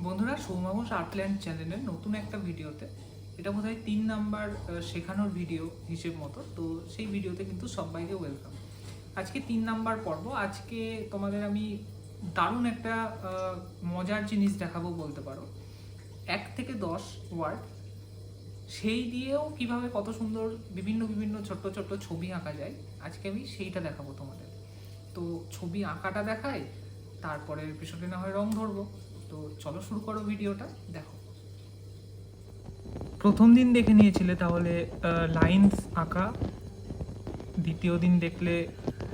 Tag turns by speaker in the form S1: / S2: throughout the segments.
S1: বন্ধুরা, সৌমাঘোষ আর্টল্যান্ড চ্যানেলের নতুন একটা ভিডিওতে, এটা বোধহয় 3 নাম্বার শেখানোর ভিডিও হিসেব মতো, তো সেই ভিডিওতে কিন্তু সবাইকে ওয়েলকাম। আজকে 3 নাম্বার পর্ব। আজকে তোমাদের আমি দারুণ একটা মজার জিনিস দেখাবো বলতে পারো। 1 থেকে 10 ওয়ার্ড, সেই দিয়েও কিভাবে কত সুন্দর বিভিন্ন বিভিন্ন ছোট্ট ছোট্ট ছবি আঁকা যায়, আজকে আমি সেইটা দেখাবো তোমাদের। তো ছবি আঁকাটা দেখাই, তারপরে পিছনে না হয় রং ধরবো। তো চলো শুরু করো, ভিডিওটা দেখো। প্রথম দিন দেখে নিয়েছিলে তাহলে লাইন্স আঁকা, দ্বিতীয় দিন দেখলে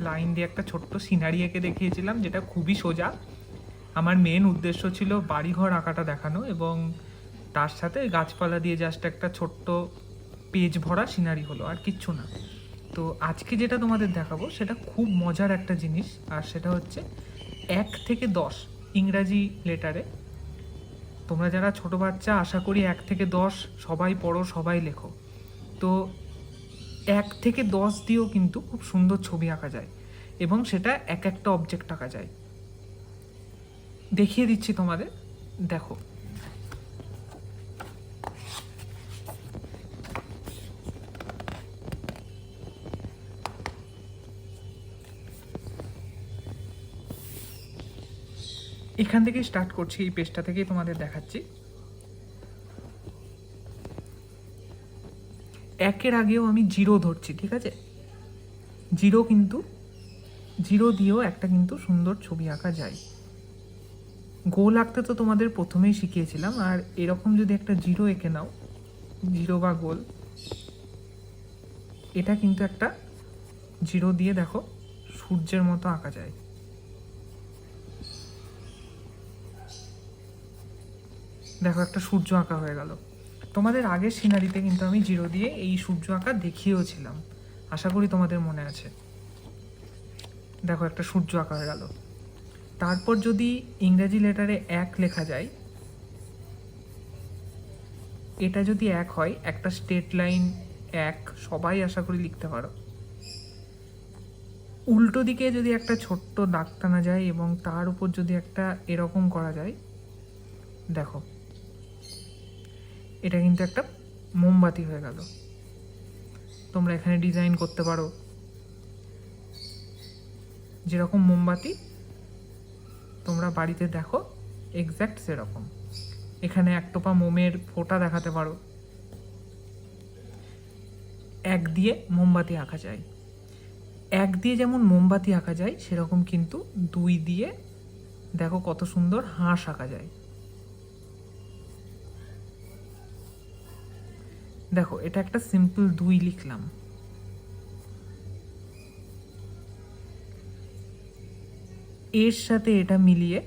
S1: লাইন দিয়ে একটা ছোট্ট সিনারি এঁকে দেখিয়েছিলাম, যেটা খুবই সোজা। আমার মেন উদ্দেশ্য ছিল বাড়িঘর আঁকাটা দেখানো, এবং তার সাথে গাছপালা দিয়ে জাস্ট একটা ছোট্ট পেজ ভরা সিনারি হলো, আর কিচ্ছু না। তো আজকে যেটা তোমাদের দেখাবো সেটা খুব মজার একটা জিনিস, আর সেটা হচ্ছে 1 থেকে 10 ইংরাজি লেটারে। তোমরা যারা ছোট বাচ্চা, আশা করি 1 থেকে 10 সবাই পড়ো, সবাই লেখো। তো 1 থেকে 10 দিয়েও কিন্তু খুব সুন্দর ছবি আঁকা যায়, এবং সেটা এক একটা অবজেক্ট আঁকা যায়। দেখিয়ে দিচ্ছি তোমাদের, দেখো। এখান থেকে স্টার্ট করছি, এই পেজটা থেকেই তোমাদের দেখাচ্ছি। 1-এর আগেও আমি 0 ধরছি, ঠিক আছে? 0 কিন্তু 0 দিয়েও একটা কিন্তু সুন্দর ছবি আঁকা যায়। গোল আঁকতে তো তোমাদের প্রথমেই শিখিয়েছিলাম, আর এরকম যদি একটা 0 এঁকে নাও, 0 বা গোল, এটা কিন্তু একটা 0 দিয়ে দেখো সূর্যের মতো আঁকা যায়। দেখো, একটা সূর্য আঁকা হয়ে গেল। তোমাদের আগের সিনারিতে কিন্তু আমি 0 দিয়ে এই সূর্য আঁকা দেখিয়েওছিলাম, আশা করি তোমাদের মনে আছে। দেখো, একটা সূর্য আঁকা হয়ে গেল। তারপর যদি ইংরেজি লেটারে 1 লেখা যায়, এটা যদি 1 হয়, একটা স্ট্রেট লাইন 1, সবাই আশা করি লিখতে পারো। উল্টো দিকে যদি একটা ছোট্ট দাগ টানা যায়, এবং তার উপর যদি একটা এরকম করা যায়, দেখো এটা কিন্তু একটা মোমবাতি হয়ে গেল। তোমরা এখানে ডিজাইন করতে পারো, যেরকম মোমবাতি তোমরা বাড়িতে দেখো এক্স্যাক্ট সেরকম। এখানে 1 টোপা মোমের ফোঁটা দেখাতে পারো। 1 দিয়ে মোমবাতি আঁকা যায়। 1 দিয়ে যেমন মোমবাতি আঁকা যায়, সেরকম কিন্তু 2 দিয়ে দেখো কত সুন্দর হাঁস আঁকা যায়। দেখো, এটা একটা সিম্পল 2 লিখলাম। এর সাথে এটা মিলিয়ে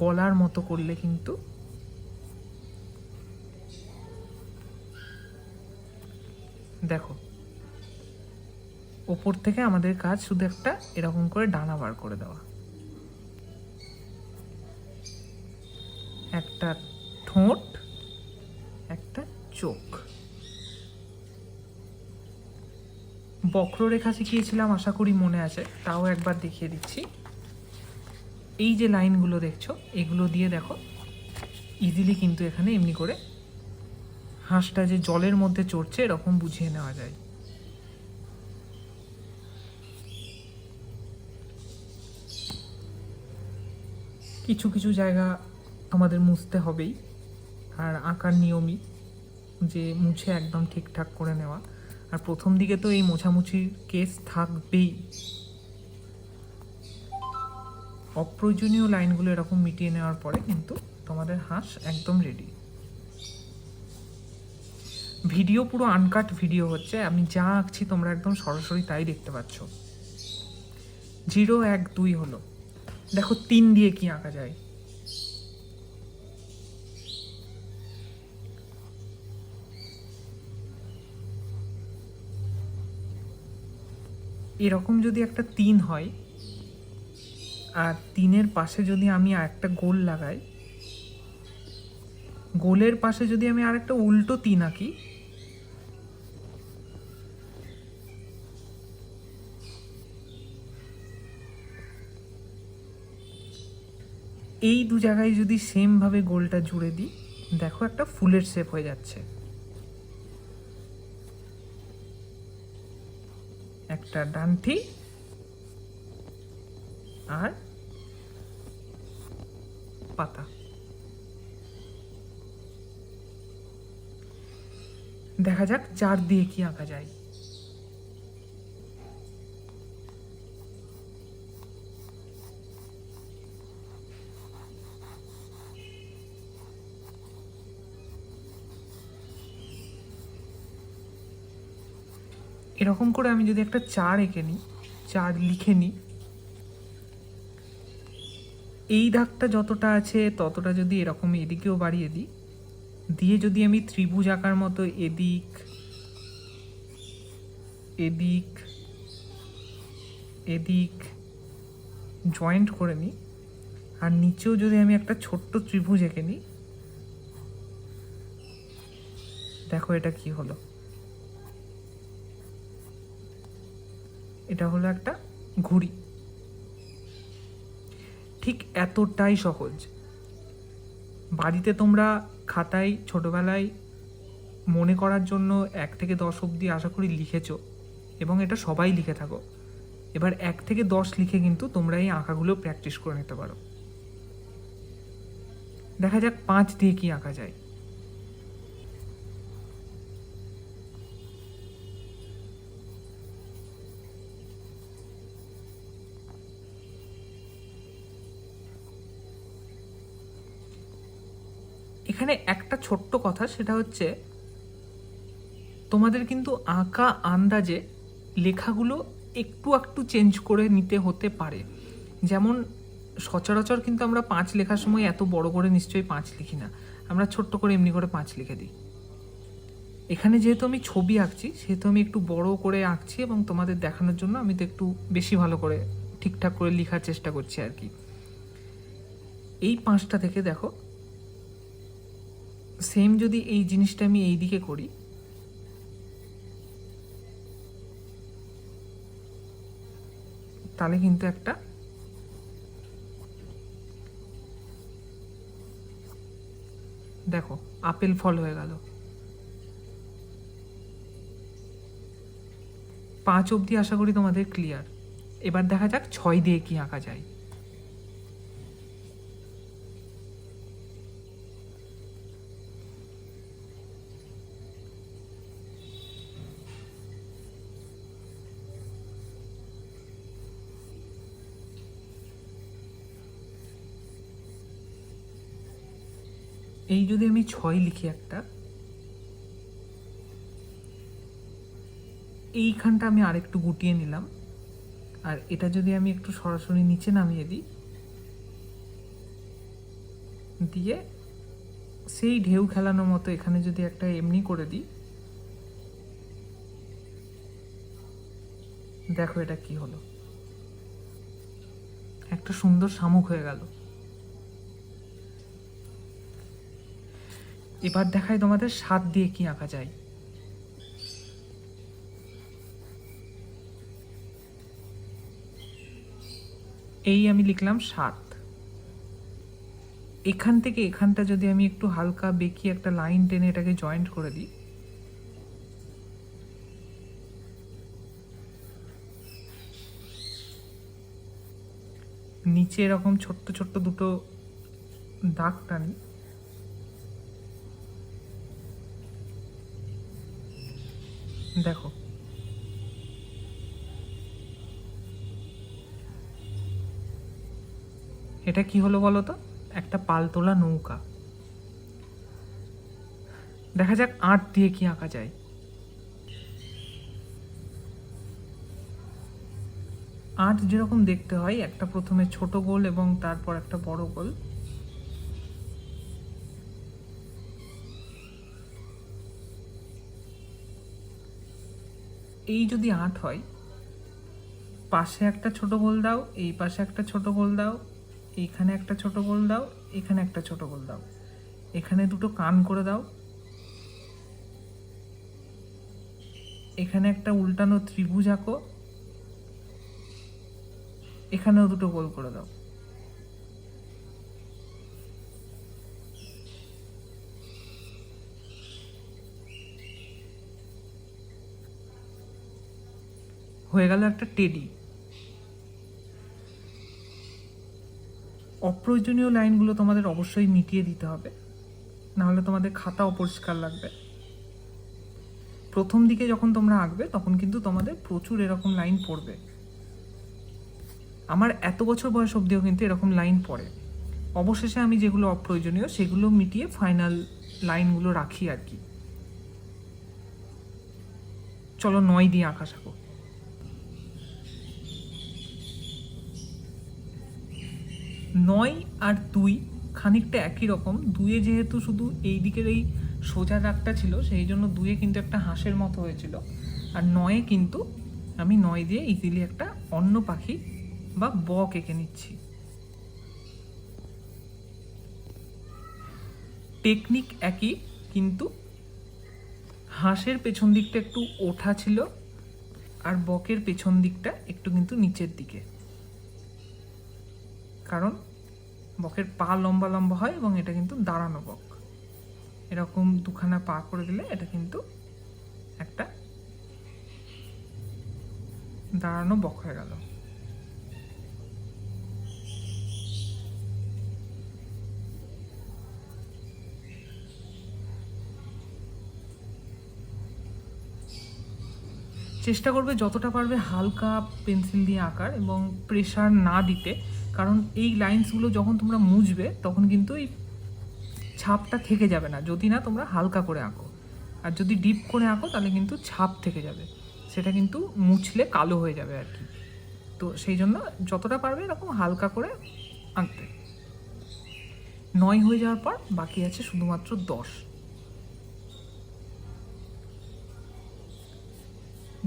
S1: গলার মতো করলে কিন্তু দেখো, ওপর থেকে আমাদের কাজ শুধু একটা এরকম করে ডানা বার করে দেওয়া। একটা ঠোঁট, একটা চোখ। বক্ররেখা শিখিয়েছিলাম, আশা করি মনে আছে, তাও একবার দেখিয়ে দিচ্ছি। এই যে লাইনগুলো দেখছো, এগুলো দিয়ে দেখো ইজিলি কিন্তু এখানে এমনি করে হাঁসটা যে জলের মধ্যে চড়ছে এরকম বুঝিয়ে নেওয়া যায়। কিছু কিছু জায়গা আমাদের মুছতে হবেই, আর আঁকার নিয়মই যে মুছে একদম ঠিকঠাক করে নেওয়া। আর প্রথম দিকে তো এই মোছামুছির কেস থাকবেই। অপ্রয়োজনীয় লাইনগুলো এরকম মিটিয়ে নেওয়ার পরে কিন্তু তোমাদের হাঁস একদম রেডি। ভিডিও পুরো আনকাট ভিডিও হচ্ছে, আমি যা আঁকছি তোমরা একদম সরাসরি তাই দেখতে পাচ্ছ। 0, 1, 2 হলো। দেখো 3 দিয়ে কি আঁকা যায়। এরকম যদি একটা 3 হয়, আর 3-এর পাশে যদি আমি একটা গোল লাগাই, গোলের পাশে যদি আমি আর একটা উল্টো 3 আঁকি, এই দু জায়গায় যদি সেমভাবে গোলটা জুড়ে দিই, দেখো একটা ফুলের শেপ হয়ে যাচ্ছে। একটা ডান্ঠি আর পাতা। দেখা যাক চার দিয়ে কি আঁকা যায়। এরকম করে আমি যদি একটা চার এঁকে নিই, চার লিখে নিই, এই দাগটা যতটা আছে ততটা যদি এরকম এদিকেও বাড়িয়ে দিই, দিয়ে যদি আমি ত্রিভুজ আঁকার মতো এদিক এদিক এদিক জয়েন্ট করে নিই, আর নিচেও যদি আমি একটা ছোট্ট ত্রিভুজ এঁকে নিই, দেখো এটা কি হলো। এটা হলো একটা ঘুড়ি। ঠিক এতটাই সহজ। বাড়িতে তোমরা খাতায় ছোটবেলায় মনে করার জন্য 1 থেকে 10 অবধি আশা করি লিখেছো, এবং এটা সবাই লিখে থাকো। এবার 1 থেকে 10 লিখে কিন্তু তোমরা এই আঁকাগুলো প্র্যাকটিস করে নিতে পারো। দেখা যাক 5 দিয়ে কি আঁকা যায়। এখানে একটা ছোট্ট কথা, সেটা হচ্ছে তোমাদের কিন্তু আঁকা আন্দাজে লেখাগুলো একটু একটু চেঞ্জ করে নিতে হতে পারে। যেমন সচরাচর কিন্তু আমরা 5 লেখার সময় এত বড় করে নিশ্চয়ই 5 লিখি না, আমরা ছোট্ট করে এমনি করে 5 লিখে দিই। এখানে যেহেতু আমি ছবি আঁকছি, সেহেতু আমি একটু বড় করে আঁকছি, এবং তোমাদের দেখানোর জন্য আমি তো একটু বেশি ভালো করে ঠিকঠাক করে লেখার চেষ্টা করছি আর কি। এই 5টা থেকে দেখো, সেম যদি এই জিনিসটা আমি এই দিকে করি, তাহলে কিন্তু একটা দেখো আপেল ফল হয়ে গেল। 5 অবধি আশা করি তোমাদের ক্লিয়ার। এবার দেখা যাক 6 দিয়ে কি আঁকা যায়। এই যদি আমি 6 লিখি একটা, এইখানটা আমি আরেকটু গুটিয়ে নিলাম, আর এটা যদি আমি একটু সরাসরি নিচে নামিয়ে দিই, দিয়ে সেই ঢেউ খেলানোর মতো এখানে যদি একটা এমনি করে দিই, দেখো এটা কি হলো, একটা সুন্দর শামুক হয়ে গেল। এবার দেখায় তোমাদের 7 দিয়ে কি আঁকা যায়। এই আমি লিখলাম 7। এখান থেকে এখানটা যদি আমি একটু হালকা বেঁকিয়ে একটা লাইন টেনে এটাকে জয়েন্ট করে দিই, নিচে এরকম ছোট্ট ছোট্ট দুটো দাগ টানি, দেখো এটা কি হলো বলো তো, একটা পালতোলা নৌকা। দেখা যাক 8 দিয়ে কি আঁকা যায়। 8 যেরকম দেখতে হয়, একটা প্রথমে ছোট গোল এবং তারপর একটা বড় গোল। এই যদি 8 হয়, পাশে একটা ছোট গোল দাও, এই পাশে একটা ছোট গোল দাও, এইখানে একটা ছোট গোল দাও, এখানে একটা ছোট গোল দাও, এখানে দুটো কান করে দাও, এখানে একটা উল্টানো ত্রিভুজ আঁকো, এখানেও দুটো গোল করে দাও। হয়ে গেল একটা টেডি। অপ্রয়োজনীয় লাইনগুলো তোমাদের অবশ্যই মিটিয়ে দিতে হবে, নাহলে তোমাদের খাতা অপরিষ্কার লাগবে। প্রথম দিকে যখন তোমরা আঁকবে তখন কিন্তু তোমাদের প্রচুর এরকম লাইন পড়বে। আমার এত বছর বয়স অবধিও কিন্তু এরকম লাইন পড়ে। অবশেষে আমি যেগুলো অপ্রয়োজনীয় সেগুলো মিটিয়ে ফাইনাল লাইনগুলো রাখি আর কি। চলো 9 দিয়ে আঁকা শেখো। 9 আর 2 খানিকটা একই রকম। 2-এ যেহেতু শুধু এই দিকের এই সোজা দাগটা ছিল, সেই জন্য 2-এ কিন্তু একটা হাঁসের মতো হয়েছিল। আর 9-এ কিন্তু আমি 9 দিয়ে ইজিলি একটা অন্য পাখি বা বক এঁকে নিচ্ছি। টেকনিক একই, কিন্তু হাঁসের পেছন দিকটা একটু ওঠা ছিল আর বকের পেছন দিকটা একটু কিন্তু নিচের দিকে, কারণ বকের পা লম্বা লম্বা হয় এবং এটা কিন্তু দাঁড়ানো বক। এরকম দুখানা পা করে দিলে এটা কিন্তু একটা দাঁড়ানো বক হয়ে গেল। চেষ্টা করবে যতটা পারবে হালকা পেন্সিল দিয়ে আঁকার এবং প্রেশার না দিতে, কারণ এই লাইন্সগুলো যখন তোমরা মুছবে তখন কিন্তু এই ছাপটা থেকে যাবে না, যদি না তোমরা হালকা করে আঁকো। আর যদি ডিপ করে আঁকো তাহলে কিন্তু ছাপ থেকে যাবে, সেটা কিন্তু মুছলে কালো হয়ে যাবে আর কি। তো সেই জন্য যতটা পারবে এরকম হালকা করে আঁকবে। 9 হয়ে যাওয়ার পর বাকি আছে শুধুমাত্র 10।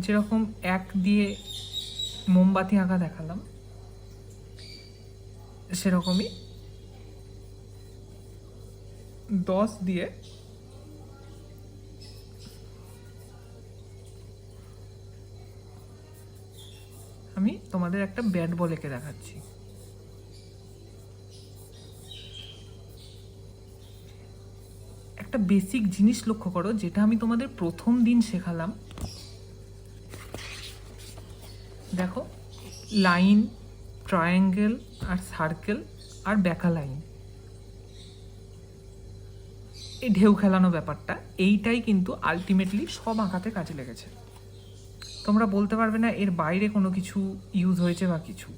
S1: যেরকম 1 দিয়ে মোমবাতি আঁকা দেখালাম, সেরকমই 10 দিয়ে আমি তোমাদের একটা ব্যাট বল এঁকে দেখাচ্ছি। একটা বেসিক জিনিস লক্ষ্য করো, যেটা আমি তোমাদের প্রথম দিন শেখালাম। দেখো, লাইন, ট্রায়াঙ্গেল আর সার্কেল আর ব্যাকা লাইন, এই ঢেউ খেলানো ব্যাপারটা, এইটাই কিন্তু আলটিমেটলি সব আঁকাতে কাজে লেগেছে। তোমরা বলতে পারবে না এর বাইরে কোনো কিছু ইউজ হয়েছে বা কিছু।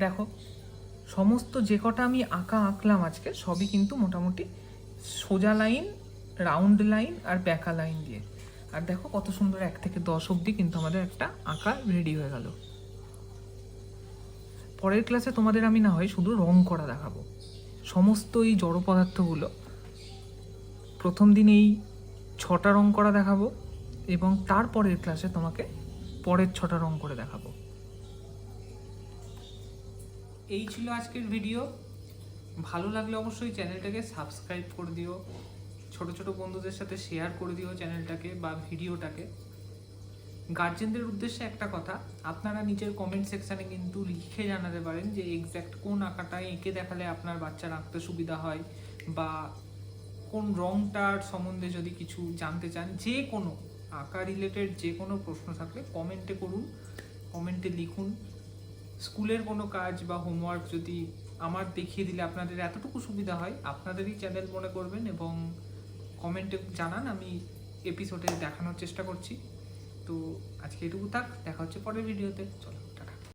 S1: দেখো, সমস্ত যে কটা আমি আঁকলাম আজকে সবই কিন্তু মোটামুটি সোজা লাইন, রাউন্ড লাইন আর ব্যাকা লাইন দিয়ে। আর দেখো কত সুন্দর 1 থেকে 10 অবধি কিন্তু আমাদের একটা আঁকা রেডি হয়ে গেল। পরের ক্লাসে তোমাদের আমি না হয় শুধু রং করা দেখাবো, সমস্ত এই জড় পদার্থগুলো। প্রথম দিন এই 6টা রং করা দেখাবো এবং তারপরের ক্লাসে তোমাকে পরের 6টা রং করে দেখাবো। এই ছিল আজকের ভিডিও। ভালো লাগলে অবশ্যই চ্যানেলটাকে সাবস্ক্রাইব করে দিও, ছোট ছোট বন্ধুদের সাথে শেয়ার করে দিও চ্যানেলটাকে বা ভিডিওটাকে। গার্জেনদের উদ্দেশ্যে একটা কথা, আপনারা নিচের কমেন্ট সেকশানে কিন্তু লিখে জানাতে পারেন যে এক্স্যাক্ট কোন আঁকাটা এঁকে দেখালে আপনার বাচ্চার আঁকতে সুবিধা হয়, বা কোন রংটার সম্বন্ধে যদি কিছু জানতে চান। যে কোনো আঁকা রিলেটেড যে কোনো প্রশ্ন থাকলে কমেন্টে করুন, কমেন্টে লিখুন। স্কুলের কোনো কাজ বা হোমওয়ার্ক যদি আমার দেখিয়ে দিলে আপনাদের এতটুকু সুবিধা হয়, আপনাদেরই চ্যানেল মনে করবেন এবং কমেন্টে জানান, আমি এপিসোডে দেখানোর চেষ্টা করছি। তো আজকে এটুকু থাক, দেখা হচ্ছে পরের ভিডিওতে। চলো।